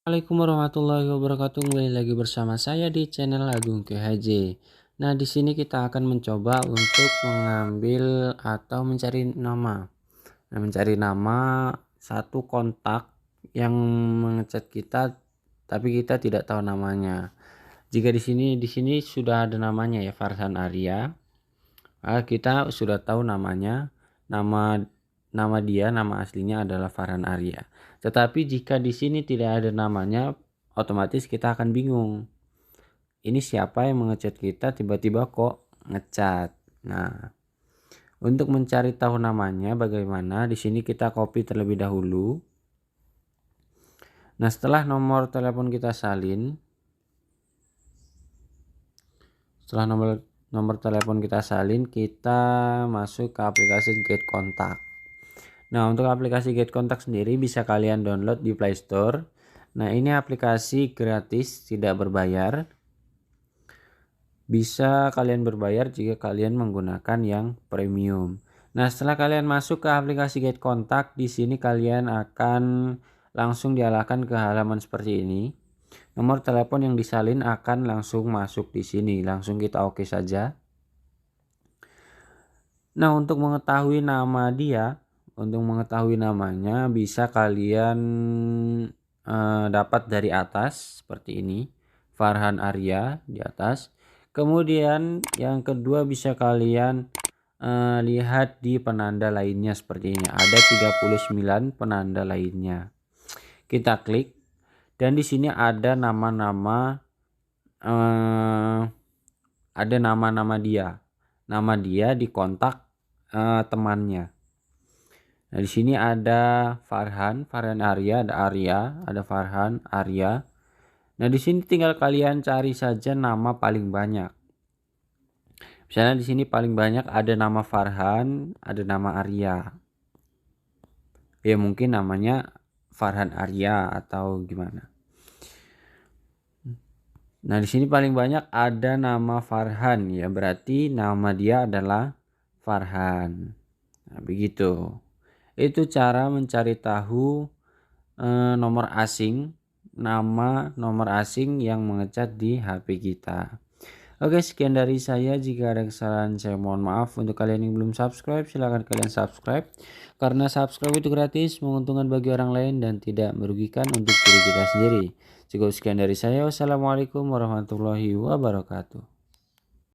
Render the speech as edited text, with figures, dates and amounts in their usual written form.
Assalamualaikum warahmatullahi wabarakatuh. Kembali lagi bersama saya di channel Agung KHJ. Nah, di sini kita akan mencoba untuk mengambil atau mencari nama. Nah, mencari nama satu kontak yang mengechat kita tapi kita tidak tahu namanya. Jika di sini sudah ada namanya ya, Farhan Arya. Kita sudah tahu namanya. Nama aslinya adalah Farhan Arya. Tetapi jika di sini tidak ada namanya, otomatis kita akan bingung. Ini siapa yang mengechat kita tiba-tiba kok ngechat. Nah, untuk mencari tahu namanya bagaimana? Di sini kita copy terlebih dahulu. Nah, setelah nomor telepon kita salin, kita masuk ke aplikasi Get Contact. Nah, untuk aplikasi Get Contact sendiri bisa kalian download di Play Store. Nah, ini aplikasi gratis, tidak berbayar. Bisa kalian berbayar jika kalian menggunakan yang premium. Nah, setelah kalian masuk ke aplikasi Get Contact, di sini kalian akan langsung diarahkan ke halaman seperti ini. Nomor telepon yang disalin akan langsung masuk di sini. Langsung kita oke saja. Nah, untuk mengetahui namanya bisa kalian dapat dari atas seperti ini, Farhan Arya di atas. Kemudian yang kedua bisa kalian lihat di penanda lainnya seperti ini. Ada 39 penanda lainnya. Kita klik dan di sini ada nama-nama dia. Nama dia di kontak temannya. Nah, di sini ada Farhan Arya, ada Arya, ada Farhan Arya. Nah, di sini tinggal kalian cari saja nama paling banyak. Misalnya di sini paling banyak ada nama Farhan, ada nama Arya. Ya mungkin namanya Farhan Arya atau gimana. Nah, di sini paling banyak ada nama Farhan, ya berarti nama dia adalah Farhan. Nah, begitu. Itu cara mencari tahu nomor asing, nomor asing yang mengechat di HP kita. Oke, sekian dari saya. Jika ada kesalahan saya mohon maaf. Untuk kalian yang belum subscribe, silahkan kalian subscribe. Karena subscribe itu gratis, menguntungkan bagi orang lain dan tidak merugikan untuk diri kita sendiri. Cukup sekian dari saya. Wassalamualaikum warahmatullahi wabarakatuh.